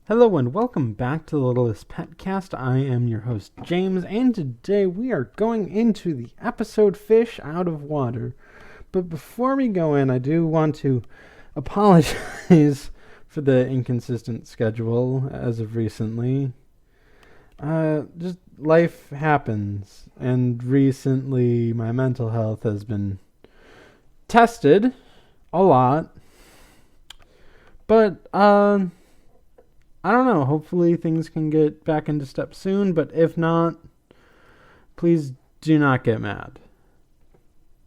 Hello and welcome back to the Littlest PetCast. I am your host, James, and today we are going into the episode Fish Out of Water. But before we go in, I do want to apologize for the inconsistent schedule as of recently. Just life happens, and recently my mental health has been tested a lot. But, I don't know. Hopefully things can get back into step soon, but if not, please do not get mad.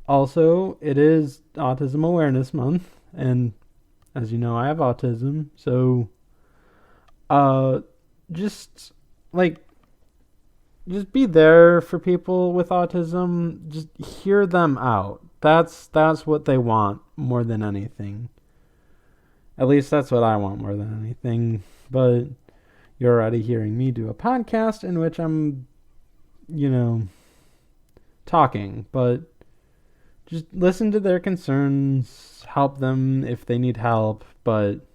Also, it is Autism Awareness Month, and as you know, I have autism, so just be there for people with autism. Just hear them out. That's what they want more than anything. At least that's what I want more than anything. But you're already hearing me do a podcast in which I'm, talking. But just listen to their concerns, help them if they need help, but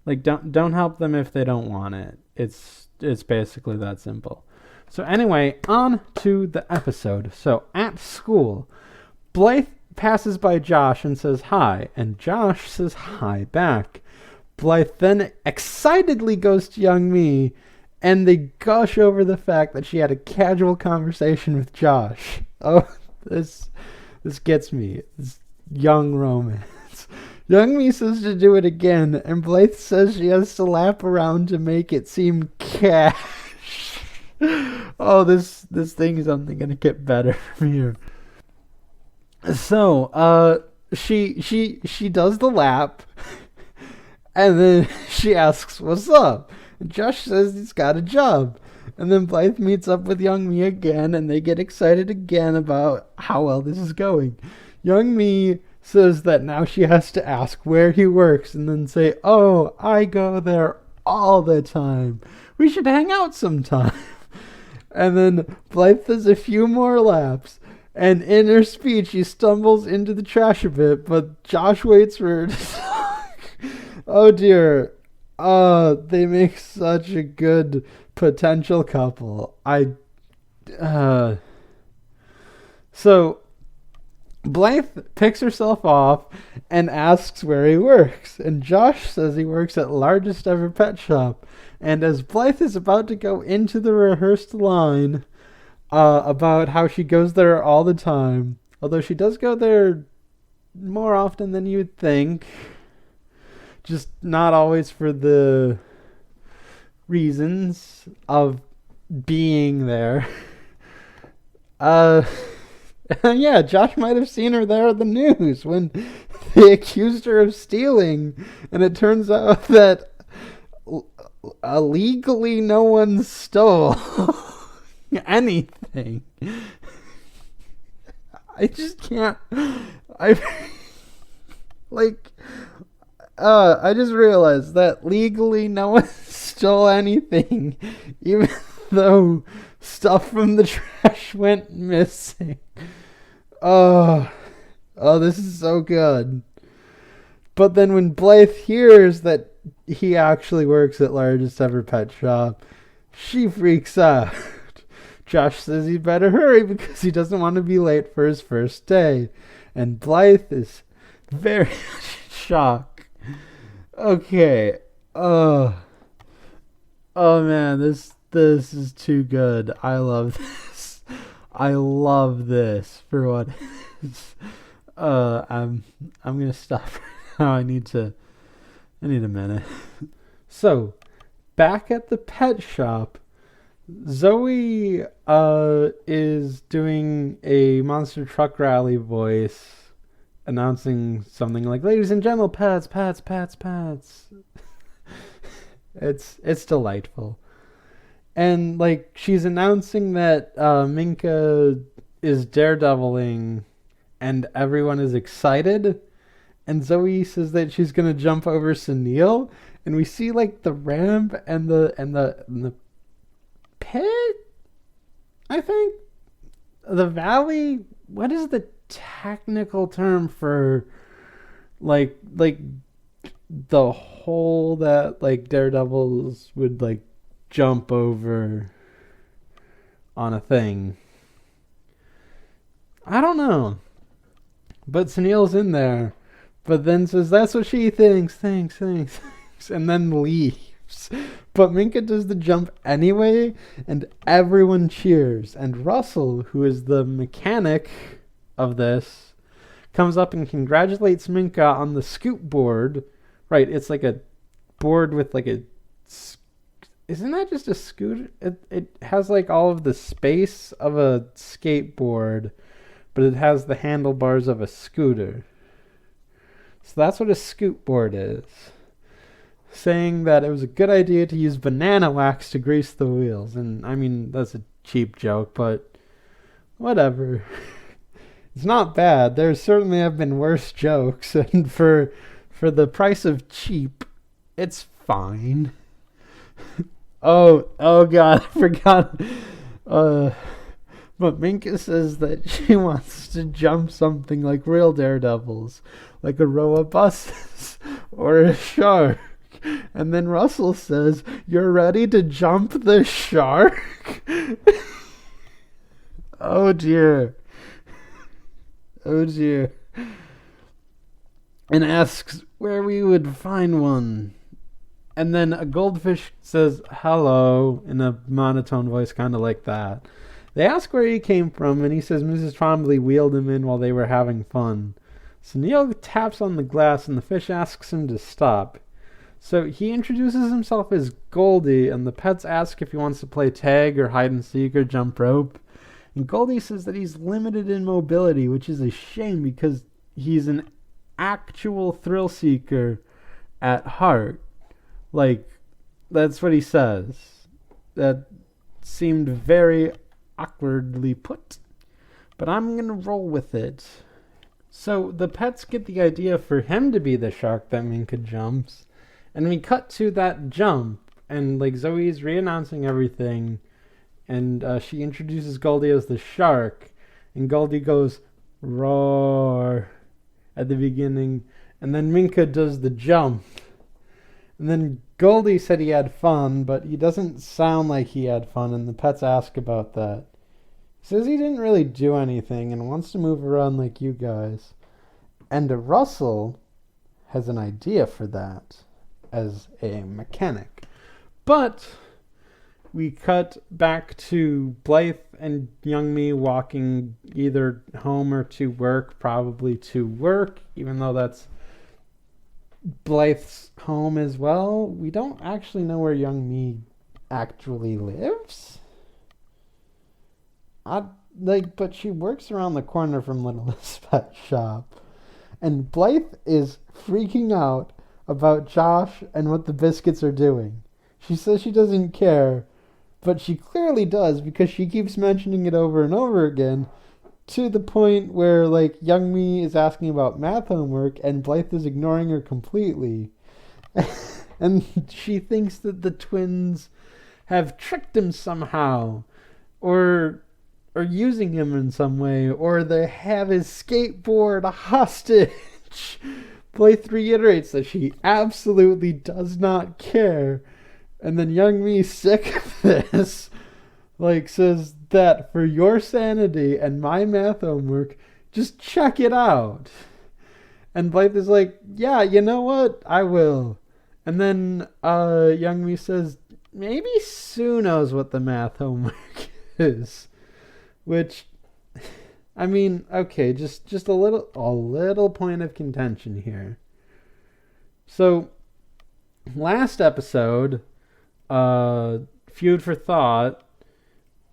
don't help them if they don't want it. It's basically that simple. So anyway, on to the episode. So at school, Blythe passes by Josh and says hi, and Josh says hi back. Blythe then excitedly goes to young me, and they gush over the fact that she had a casual conversation with Josh. Oh, this gets me. This young romance. Young me says to do it again, and Blythe says she has to lap around to make it seem cash. Oh, this thing is only gonna get better from here. So, she does the lap. And then she asks, what's up? And Josh says he's got a job. And then Blythe meets up with young me again, and they get excited again about how well this is going. Young me says that now she has to ask where he works, and then say, oh, I go there all the time. We should hang out sometime. And then Blythe does a few more laps. And in her speech, she stumbles into the trash a bit, but Josh waits for her to talk. Oh dear. They make such a good potential couple. So Blythe picks herself off and asks where he works. And Josh says he works at Largest Ever Pet Shop. And as Blythe is about to go into the rehearsed line about how she goes there all the time, although she does go there more often than you'd think, just not always for the reasons of being there. Yeah, Josh might have seen her there at the news when they accused her of stealing, and it turns out that illegally no one stole anything. I just can't. I just realized that legally no one stole anything, even though stuff from the trash went missing. Oh, this is so good. But then when Blythe hears that he actually works at Largest Ever Pet Shop, she freaks out. Josh says he better hurry because he doesn't want to be late for his first day. And Blythe is very shocked. Okay. Oh man, this is too good. I love this. I love this for what it is. I'm gonna stop right now. I need a minute. So, back at the pet shop, Zoey is doing a monster truck rally voice, announcing something like, ladies and gentlemen, pets. It's delightful. And she's announcing that Minka is daredeviling and everyone is excited. And Zoey says that she's gonna jump over Sunil, and we see the ramp and the pit, I think, the valley. What is the technical term for the hole that like daredevils would like jump over on a thing. I don't know. But Sunil's in there. But then says, that's what she thinks, and then leaves. But Minka does the jump anyway, and everyone cheers. And Russell, who is the mechanic of this, comes up and congratulates Minka on the scoot board. Right, it's like a board with like a... Isn't that just a scooter? It has like all of the space of a skateboard, but it has the handlebars of a scooter. So that's what a scoot board is. Saying that it was a good idea to use banana wax to grease the wheels. And I mean, that's a cheap joke, but whatever. It's not bad. There certainly have been worse jokes, and for the price of cheap, it's fine. Oh God, I forgot. But Minka says that she wants to jump something like real daredevils, like a row of buses or a shark. And then Russell says, "You're ready to jump the shark?" Oh dear. Oh dear. And asks where we would find one. And then a goldfish says hello in a monotone voice, kind of like that. They ask where he came from, and he says Mrs. Trombley wheeled him in while they were having fun. So Neil taps on the glass, and the fish asks him to stop. So he introduces himself as Goldie, and the pets ask if he wants to play tag or hide and seek or jump rope. And Goldie says that he's limited in mobility, which is a shame because he's an actual thrill seeker at heart. Like, that's what he says. That seemed very awkwardly put, but I'm gonna roll with it. So the pets get the idea for him to be the shark that Minka jumps, and we cut to that jump, and like Zoe's re-announcing everything, and she introduces Goldie as the shark, and Goldie goes roar at the beginning, and then Minka does the jump. And then Goldie said he had fun, but he doesn't sound like he had fun, and the pets ask about that. He says he didn't really do anything and wants to move around like you guys. And Russell has an idea for that as a mechanic. But we cut back to Blythe and young me walking either home or to work, probably to work, even though that's Blythe's home as well. We don't actually know where young me actually lives. But she works around the corner from Littlest Pet Shop. And Blythe is freaking out about Josh and what the Biscuits are doing. She says she doesn't care, but she clearly does because she keeps mentioning it over and over again, to the point where, like, young me is asking about math homework and Blythe is ignoring her completely. And she thinks that the twins have tricked him somehow, or using him in some way, or they have his skateboard hostage. Blythe reiterates that she absolutely does not care. And then young me, sick of this, like, says that for your sanity and my math homework, just check it out. And Blythe is like, yeah, you know what? I will. And then young me says, maybe Sue knows what the math homework is. Which, I mean, okay, just a little point of contention here. So, last episode, Feud for Thought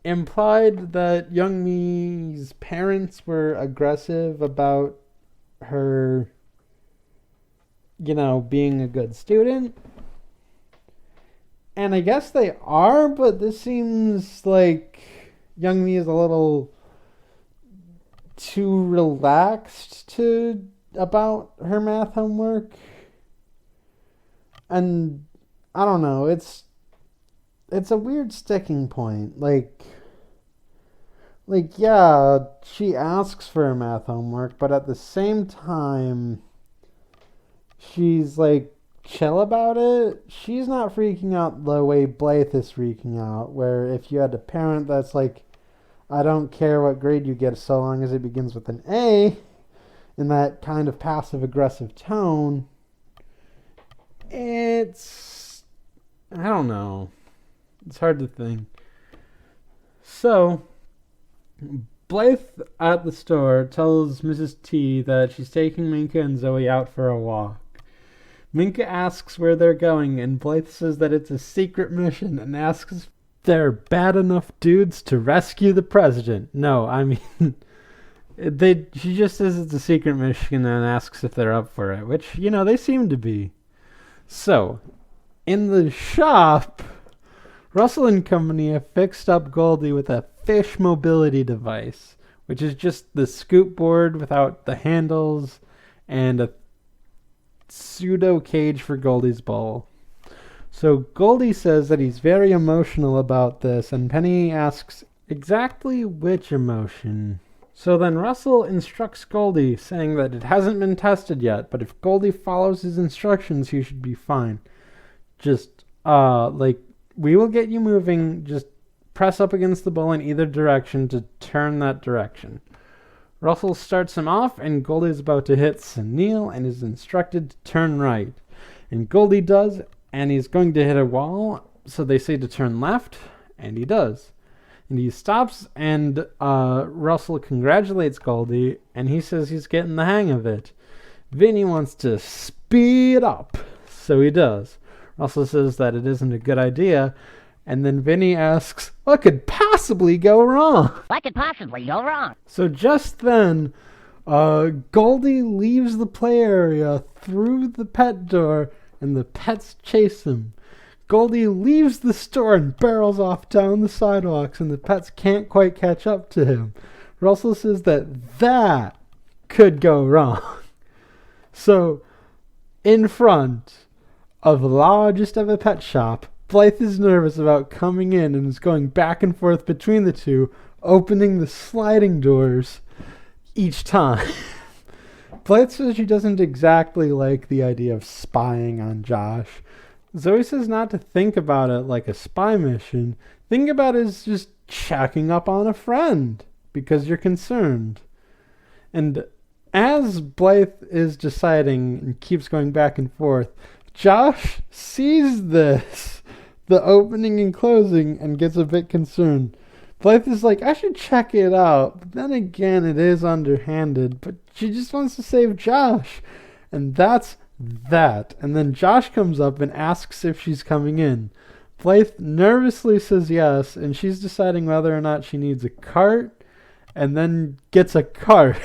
implied that young me's parents were aggressive about her, being a good student. And I guess they are, but this seems like young me is a little too relaxed about her math homework. And I don't know, it's a weird sticking point. Like yeah, she asks for her math homework, but at the same time she's like chill about it. She's not freaking out the way Blythe is freaking out, where if you had a parent that's like, I don't care what grade you get so long as it begins with an A, in that kind of passive-aggressive tone, it's... I don't know. It's hard to think. So, Blythe at the store tells Mrs. T that she's taking Minka and Zoey out for a walk. Minka asks where they're going, and Blythe says that it's a secret mission and asks if they're bad enough dudes to rescue the president. No, I mean, she just says it's a secret mission and asks if they're up for it, which, they seem to be. So, in the shop, Russell and company have fixed up Goldie with a fish mobility device, which is just the scoop board without the handles and a pseudo cage for Goldie's bowl. So Goldie says that he's very emotional about this, and Penny asks exactly which emotion. So then Russell instructs Goldie, saying that it hasn't been tested yet, but if Goldie follows his instructions, he should be fine. Just, we will get you moving, just press up against the bowl in either direction to turn that direction. Russell starts him off, and Goldie is about to hit Sunil and is instructed to turn right. And Goldie does, and he's going to hit a wall, so they say to turn left, and he does. And he stops, and Russell congratulates Goldie, and he says he's getting the hang of it. Vinny wants to speed up, so he does. Russell says that it isn't a good idea, and then Vinny asks, what could possibly go wrong? What could possibly go wrong? So just then, Goldie leaves the play area through the pet door, and the pets chase him. Goldie leaves the store and barrels off down the sidewalks, and the pets can't quite catch up to him. Russell says that could go wrong. So, in front of the largest ever pet shop, Blythe is nervous about coming in and is going back and forth between the two, opening the sliding doors each time. Blythe says she doesn't exactly like the idea of spying on Josh. Zoe says not to think about it like a spy mission. Think about it as just checking up on a friend because you're concerned. And as Blythe is deciding and keeps going back and forth, Josh sees this, the opening and closing, and gets a bit concerned. Blythe is like, I should check it out. But then again, it is underhanded. But she just wants to save Josh. And that's that. And then Josh comes up and asks if she's coming in. Blythe nervously says yes, and she's deciding whether or not she needs a cart, and then gets a cart.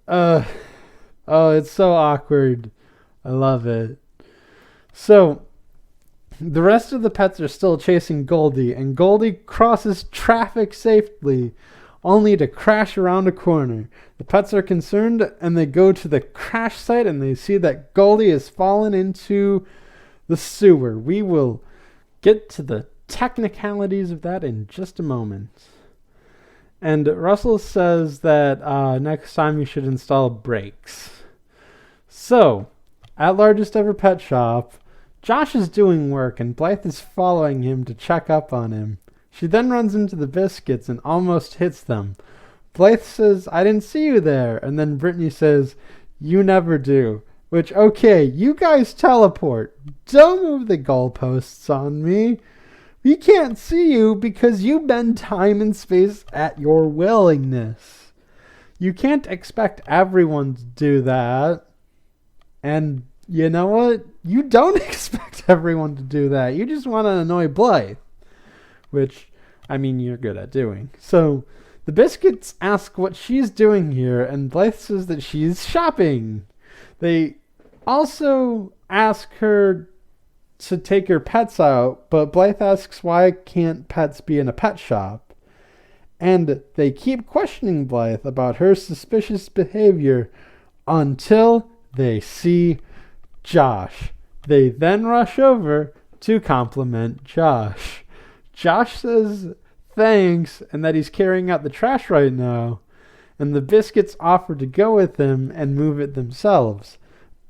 It's so awkward. I love it. So, the rest of the pets are still chasing Goldie, and Goldie crosses traffic safely, only to crash around a corner. The pets are concerned, and they go to the crash site, and they see that Goldie has fallen into the sewer. We will get to the technicalities of that in just a moment. And Russell says that next time you should install brakes. So, at largest ever pet shop, Josh is doing work, and Blythe is following him to check up on him. She then runs into the Biscuits and almost hits them. Blythe says, I didn't see you there. And then Brittany says, you never do. Which, okay, you guys teleport. Don't move the goalposts on me. We can't see you because you bend time and space at your willingness. You can't expect everyone to do that. And you know what? You don't expect everyone to do that. You just want to annoy Blythe. Which, I mean, you're good at doing. So, the Biscuits ask what she's doing here, and Blythe says that she's shopping. They also ask her to take her pets out, but Blythe asks why can't pets be in a pet shop? And they keep questioning Blythe about her suspicious behavior until they see Josh. They then rush over to compliment Josh. Josh says thanks and that he's carrying out the trash right now, and the Biscuits offer to go with him and move it themselves.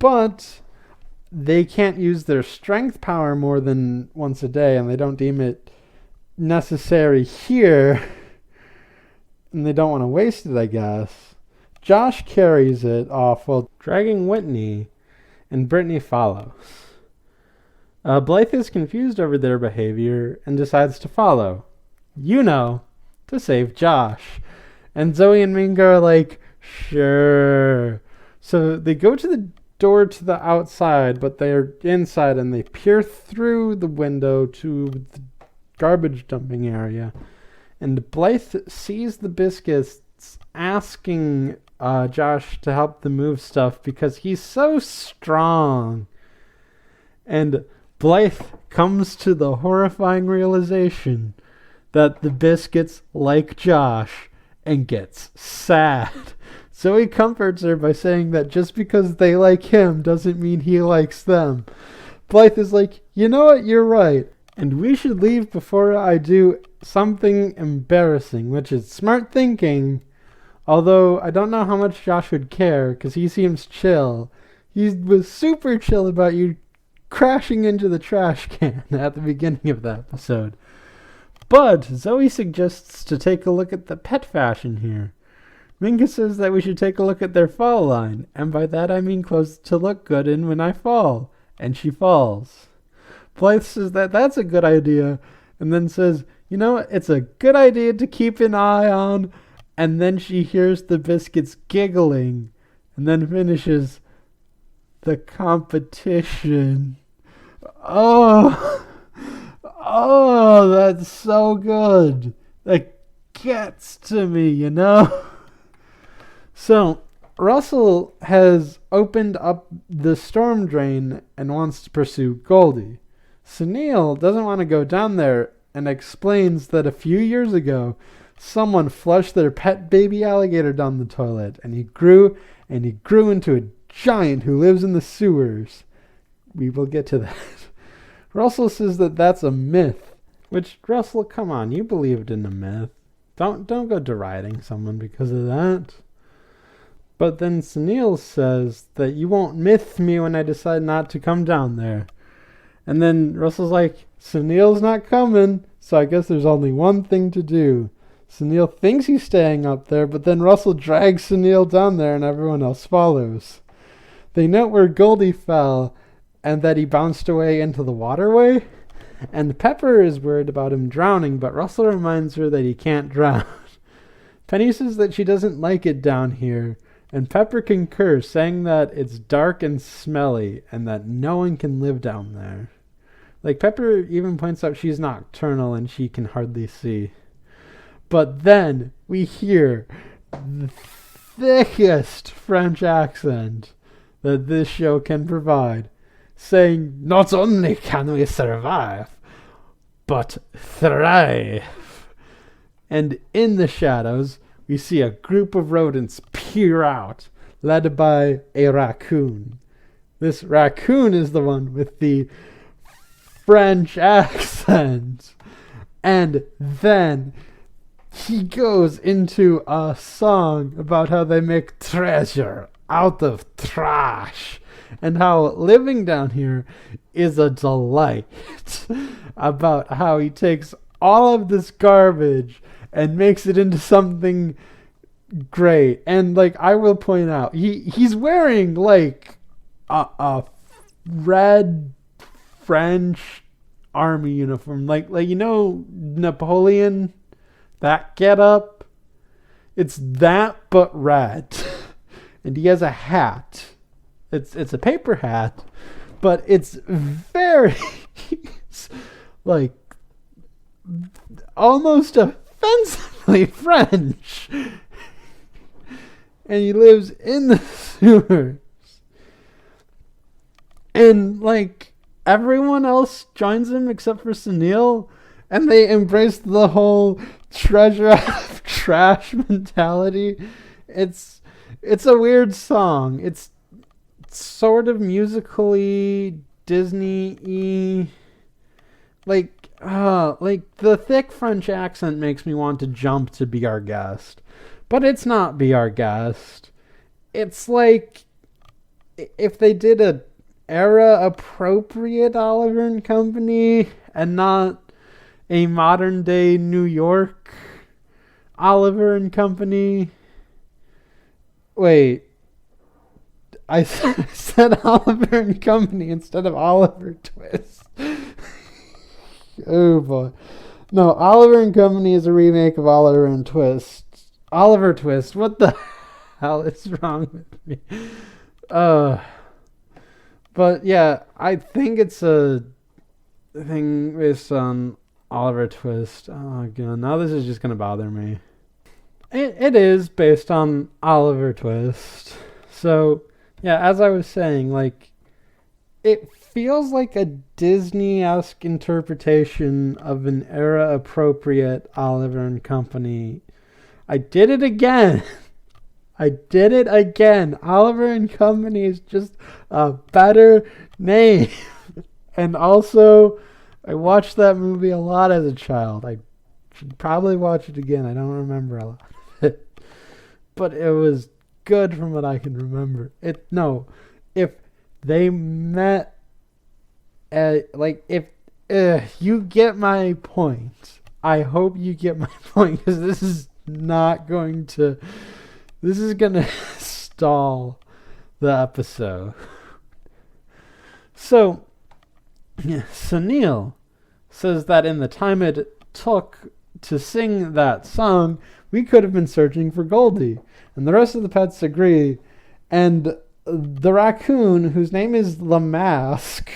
But they can't use their strength power more than once a day, and they don't deem it necessary here, and they don't want to waste it, I guess. Josh carries it off while dragging Whitney, and Brittany follows. Blythe is confused over their behavior and decides to follow. To save Josh. And Zoey and Minka are like, sure. So they go to the door to the outside, but they're inside, and they peer through the window to the garbage dumping area. And Blythe sees the Biscuits asking Josh to help them move stuff because he's so strong. And Blythe comes to the horrifying realization that the Biscuits like Josh and gets sad. So he comforts her by saying that just because they like him doesn't mean he likes them. Blythe is like, you know what, you're right. And we should leave before I do something embarrassing, which is smart thinking. Although I don't know how much Josh would care, because he seems chill. He was super chill about you crashing into the trash can at the beginning of the episode. But Zoey suggests to take a look at the pet fashion here. Minka says that we should take a look at their fall line, and by that I mean clothes to look good in when I fall. And she falls. Blythe says that that's a good idea, and then says, it's a good idea to keep an eye on, and then she hears the Biscuits giggling, and then finishes, the competition. Oh, that's so good. That gets to me, So, Russell has opened up the storm drain and wants to pursue Goldie. Sunil doesn't want to go down there and explains that a few years ago, someone flushed their pet baby alligator down the toilet, and he grew into a giant who lives in the sewers. We will get to that. Russell says that that's a myth, which, Russell, come on, you believed in a myth. Don't go deriding someone because of that. But then Sunil says that you won't myth me when I decide not to come down there. And then Russell's like, Sunil's not coming, so I guess there's only one thing to do. Sunil thinks he's staying up there, but then Russell drags Sunil down there and everyone else follows. They note where Goldie fell and that he bounced away into the waterway. And Pepper is worried about him drowning, but Russell reminds her that he can't drown. Penny says that she doesn't like it down here, and Pepper concurs, saying that it's dark and smelly and that no one can live down there. Like, Pepper even points out she's nocturnal and she can hardly see. But then we hear the thickest French accent that this show can provide, saying, not only can we survive, but thrive. And in the shadows, we see a group of rodents peer out, led by a raccoon. This raccoon is the one with the French accent. And then he goes into a song about how they make treasure out of trash and how living down here is a delight. About how he takes all of this garbage and makes it into something great. And like, I will point out, he's wearing like a red French army uniform, like Napoleon, that getup. It's that but red. And he has a hat. It's a paper hat, but it's very like almost offensively French. And he lives in the sewers. And like everyone else joins him except for Sunil, and they embrace the whole treasure out of trash mentality. It's a weird song. It's sort of musically Disney-y. Like the thick French accent makes me want to jump to Be Our Guest. But it's not Be Our Guest. It's like if they did a era-appropriate Oliver and Company and not a modern-day New York Oliver and Company. Wait. I said Oliver and Company instead of Oliver Twist. Oh, boy. No, Oliver and Company is a remake of Oliver and Twist. Oliver Twist. What the hell is wrong with me? But yeah, I think it's a thing based on Oliver Twist. Oh god, now this is just gonna bother me. It is based on Oliver Twist. So yeah, as I was saying, like, it feels like a Disney-esque interpretation of an era-appropriate Oliver and Company. I did it again. Oliver and Company is just a better name. And also, I watched that movie a lot as a child. I should probably watch it again. I don't remember a lot of it. But it was good from what I can remember. If they met, you get my point. I hope you get my point, because this is going to stall the episode. So Sunil says that in the time it took to sing that song, we could have been searching for Goldie. And the rest of the pets agree. And the raccoon, whose name is Lamask,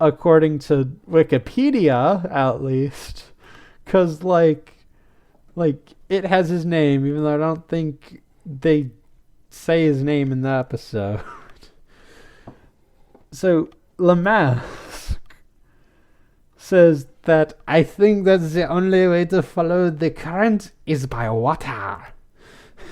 according to Wikipedia, at least, because, like, it has his name, even though I don't think they say his name in the episode. So, Lamask says that I think that's the only way to follow the current is by water.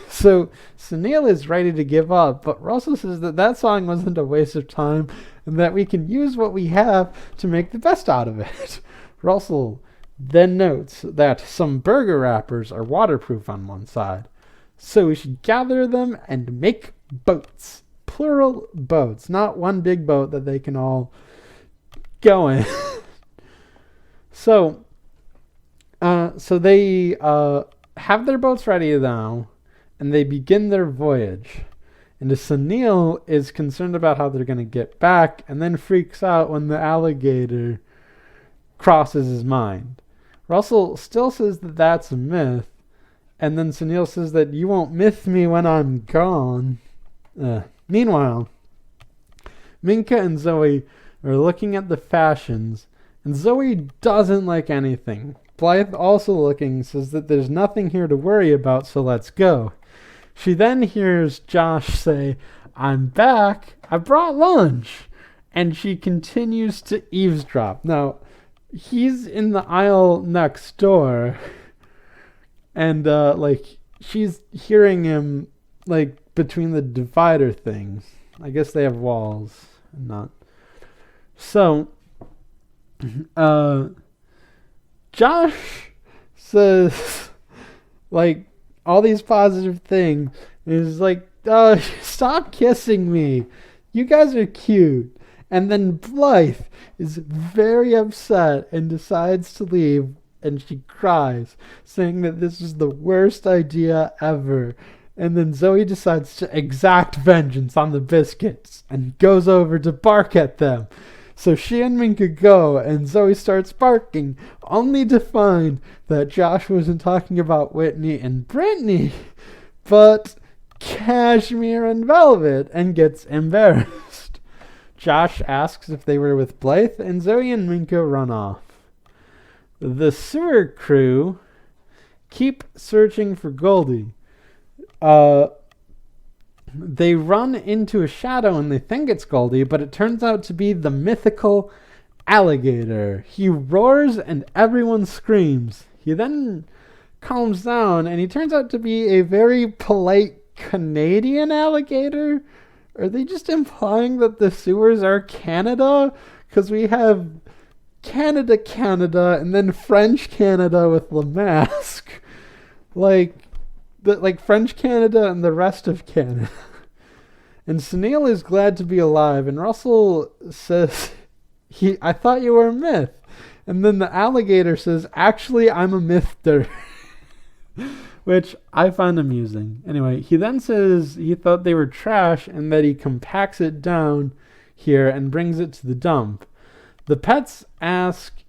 So Sunil is ready to give up, but Russell says that song wasn't a waste of time and that we can use what we have to make the best out of it. Russell then notes that some burger wrappers are waterproof on one side, so we should gather them and make boats. Plural boats, not one big boat that they can all go in. So they have their boats ready now, and they begin their voyage. And Sunil is concerned about how they're going to get back, and then freaks out when the alligator crosses his mind. Russell still says that that's a myth, and then Sunil says that you won't myth me when I'm gone. Meanwhile, Minka and Zoey are looking at the fashions, and Zoey doesn't like anything. Blythe, also looking, says that there's nothing here to worry about, so let's go. She then hears Josh say, "I'm back, I brought lunch," and she continues to eavesdrop. Now, he's in the aisle next door, and she's hearing him between the divider things. I guess they have walls and not. So Josh says all these positive things, is stop kissing me, you guys are cute. And then Blythe is very upset and decides to leave, and she cries, saying that this is the worst idea ever. And then Zoey decides to exact vengeance on the Biscuits and goes over to bark at them. So she and Minka go, and Zoey starts barking, only to find that Josh wasn't talking about Whitney and Brittany, but Cashmere and Velvet, and gets embarrassed. Josh asks if they were with Blythe, and Zoey and Minka run off. The sewer crew keep searching for Goldie. They run into a shadow and they think it's Goldie, but it turns out to be the Mythical Alligator. He roars and everyone screams. He then calms down and he turns out to be a very polite Canadian alligator. Are they just implying that the sewers are Canada? Because we have Canada, and then French Canada with Lamask. French Canada and the rest of Canada. And Sunil is glad to be alive, and Russell says, I thought you were a myth. And then the alligator says, actually, I'm a mythter. Which I find amusing. Anyway, he then says he thought they were trash and that he compacts it down here and brings it to the dump. The pets ask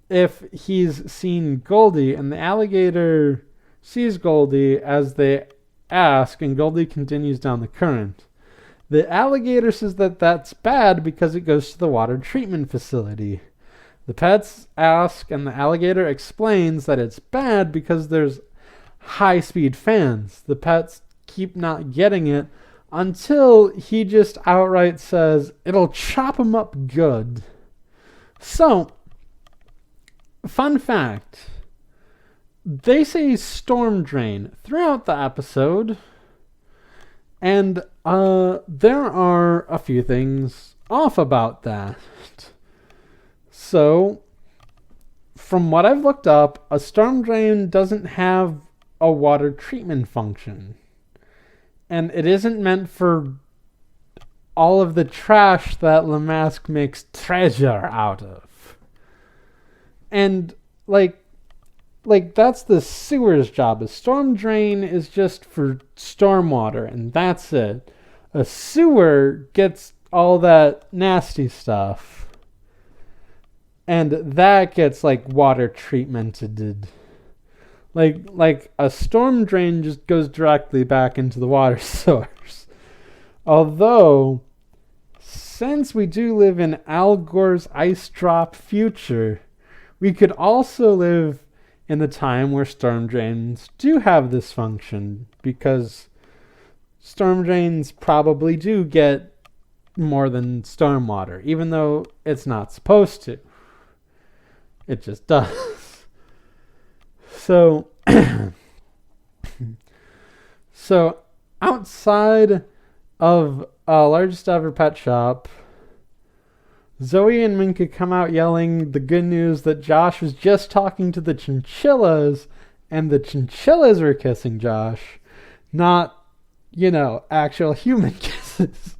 if he's seen Goldie, and the alligator sees Goldie as they ask, and Goldie continues down the current. The alligator says that that's bad because it goes to the water treatment facility. The pets ask, and the alligator explains that it's bad because there's high-speed fans. The pets keep not getting it until he just outright says it'll chop them up good. So, fun fact, they say storm drain throughout the episode, and there are a few things off about that. So, from what I've looked up, a storm drain doesn't have a water treatment function. And it isn't meant for all of the trash that Lamask makes treasure out of. And, like that's the sewer's job. A storm drain is just for stormwater, and that's it. A sewer gets all that nasty stuff. And that gets, water treatmented. Like a storm drain just goes directly back into the water source. Although, since we do live in Al Gore's ice drop future, we could also live in the time where storm drains do have this function, because storm drains probably do get more than stormwater, even though it's not supposed to. It just does. So outside of Largest Ever Pet Shop, Zoey and Minka come out yelling the good news that Josh was just talking to the chinchillas, and the chinchillas were kissing Josh, not, actual human kisses.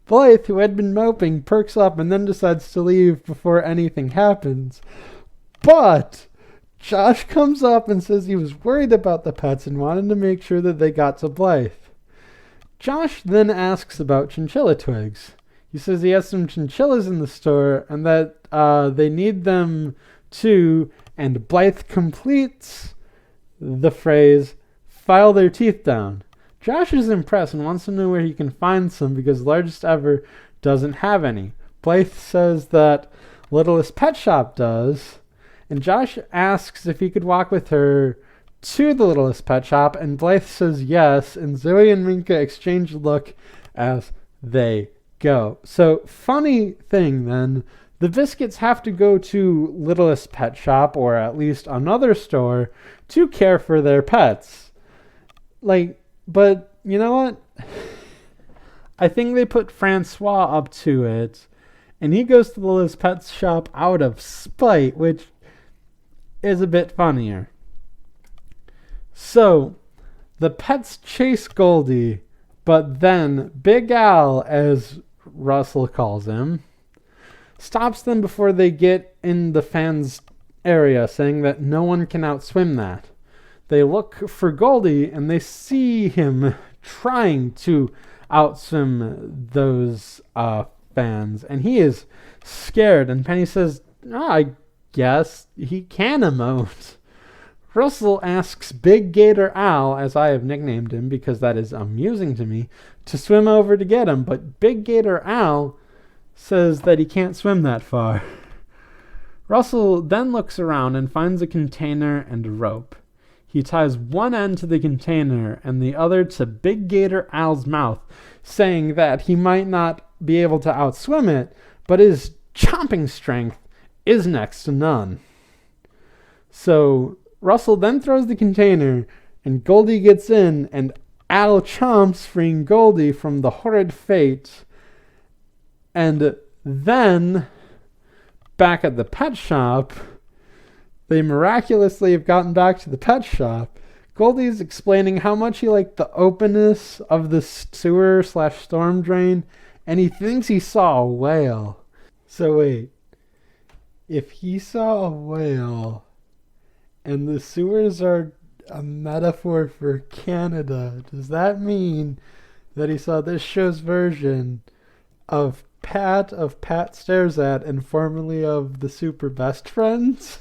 Blythe, who had been moping, perks up and then decides to leave before anything happens. But Josh comes up and says he was worried about the pets and wanted to make sure that they got to Blythe. Josh then asks about chinchilla twigs. He says he has some chinchillas in the store and that they need them too, and Blythe completes the phrase, file their teeth down. Josh is impressed and wants to know where he can find some because Largest Ever doesn't have any. Blythe says that Littlest Pet Shop does, and Josh asks if he could walk with her to the Littlest Pet Shop, and Blythe says yes, and Zoey and Minka exchange a look as they go. So, funny thing then, the Biscuits have to go to Littlest Pet Shop, or at least another store, to care for their pets. But you know what? I think they put Francois up to it, and he goes to the Littlest Pet Shop out of spite, which is a bit funnier. So, the pets chase Goldie, but then Big Al, as Russell calls him, stops them before they get in the fans area, saying that no one can outswim that. They look for Goldie, and they see him trying to outswim those fans, and he is scared, and Penny says, I guess he can emote. Russell asks Big Gator Al, as I have nicknamed him because that is amusing to me, to swim over to get him, but Big Gator Al says that he can't swim that far. Russell then looks around and finds a container and a rope. He ties one end to the container and the other to Big Gator Al's mouth, saying that he might not be able to outswim it, but his chomping strength is next to none. So Russell then throws the container, and Goldie gets in, and Al chomps, freeing Goldie from the horrid fate. And then, back at the pet shop, they miraculously have gotten back to the pet shop. Goldie's explaining how much he liked the openness of the sewer/storm drain, and he thinks he saw a whale. So wait, if he saw a whale and the sewers are a metaphor for Canada, does that mean that he saw this show's version of Pat Stares At and formerly of the Super Best Friends?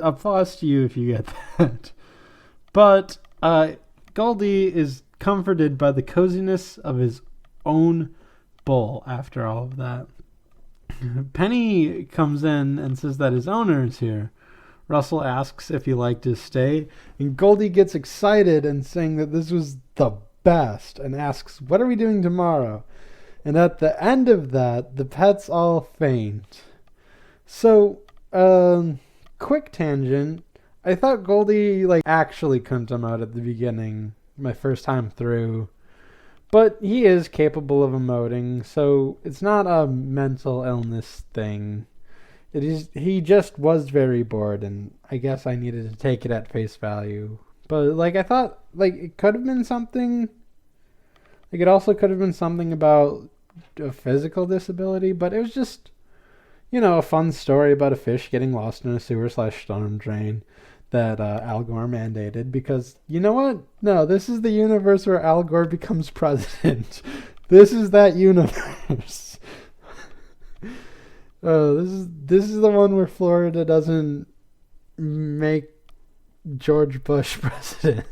Applause to you if you get that. But Goldie is comforted by the coziness of his own bowl after all of that. Penny comes in and says that his owner is here. Russell asks if he liked his stay, and Goldie gets excited and saying that this was the best and asks, what are we doing tomorrow? And at the end of that, the pets all faint. So, quick tangent. I thought Goldie actually couldn't come out at the beginning, my first time through. But he is capable of emoting, so it's not a mental illness thing. He just was very bored, and I guess I needed to take it at face value. But I thought it could have been something. It also could have been something about a physical disability, but it was just, a fun story about a fish getting lost in a sewer/storm drain that Al Gore mandated, because you know what? No, this is the universe where Al Gore becomes president. This is that universe. This is the one where Florida doesn't make George Bush president.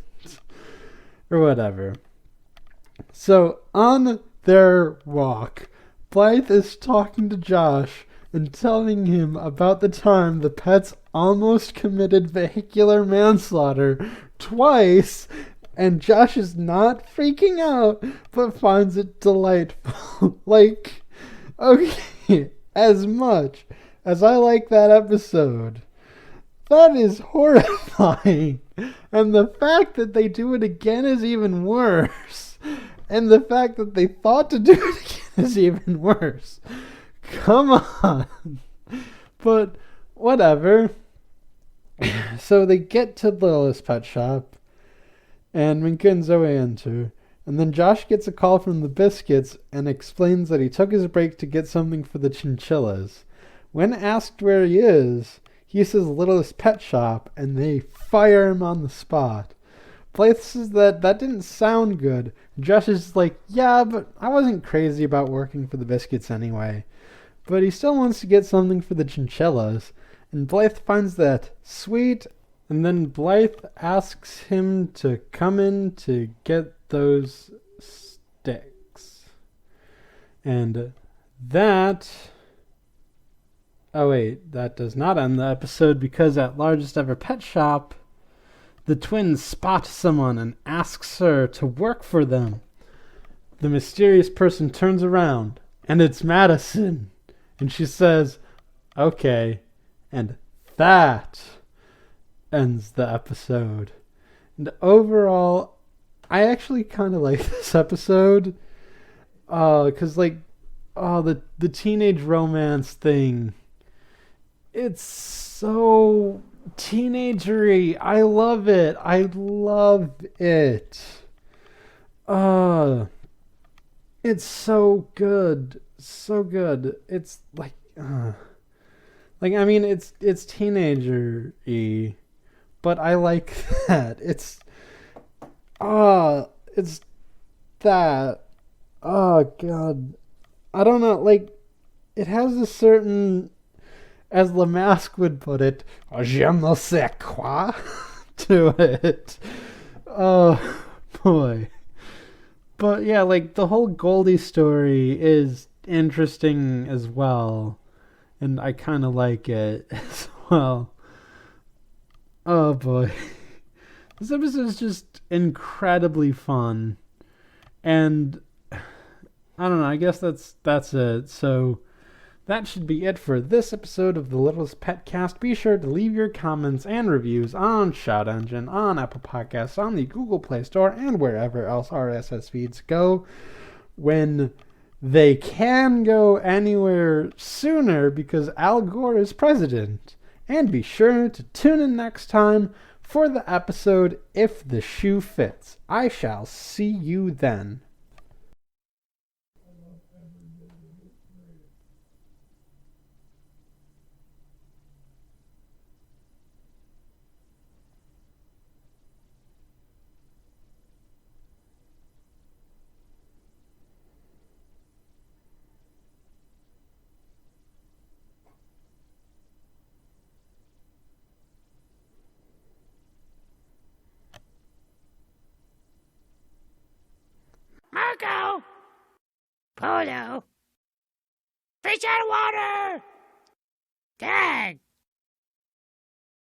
Or whatever. So, on their walk, Blythe is talking to Josh and telling him about the time the pets almost committed vehicular manslaughter twice, and Josh is not freaking out, but finds it delightful. Okay, as much as I like that episode, that is horrifying. And the fact that they do it again is even worse. And the fact that they thought to do it again is even worse. Come on. But whatever. So they get to the Littlest Pet Shop, and Minka and Zoey enter. And then Josh gets a call from the Biscuits and explains that he took his break to get something for the chinchillas. When asked where he is, he says Littlest Pet Shop, and they fire him on the spot. Blythe says that didn't sound good. Josh is like, yeah, but I wasn't crazy about working for the Biscuits anyway. But he still wants to get something for the chinchillas, and Blythe finds that sweet, and then Blythe asks him to come in to get those sticks. And that... Oh wait, that does not end the episode, because at Largest Ever Pet Shop, the twins spot someone and asks her to work for them. The mysterious person turns around, and it's Madison. And she says, okay. And that ends the episode. And overall, I actually kind of like this episode. Because, the teenage romance thing, it's so teenagery. I love it. I love it. It's so good. So good. It's it's teenager-y, but I like that. It's that. Oh, God. I don't know, it has a certain, as Lamask would put it, je ne sais quoi to it. Oh, boy. But yeah, the whole Goldie story is interesting as well, and I kind of like it as well. Oh, boy. This episode is just incredibly fun, and I don't know, I guess that's it. So that should be it for this episode of the Littlest PetCast. Be sure to leave your comments and reviews on Shout Engine, on Apple Podcasts, on the Google Play Store, and wherever else RSS feeds go. When They can go anywhere sooner because Al Gore is president. And be sure to tune in next time for the episode If the Shoe Fits. I shall see you then. Marco! Polo! Fish out of water! Dad!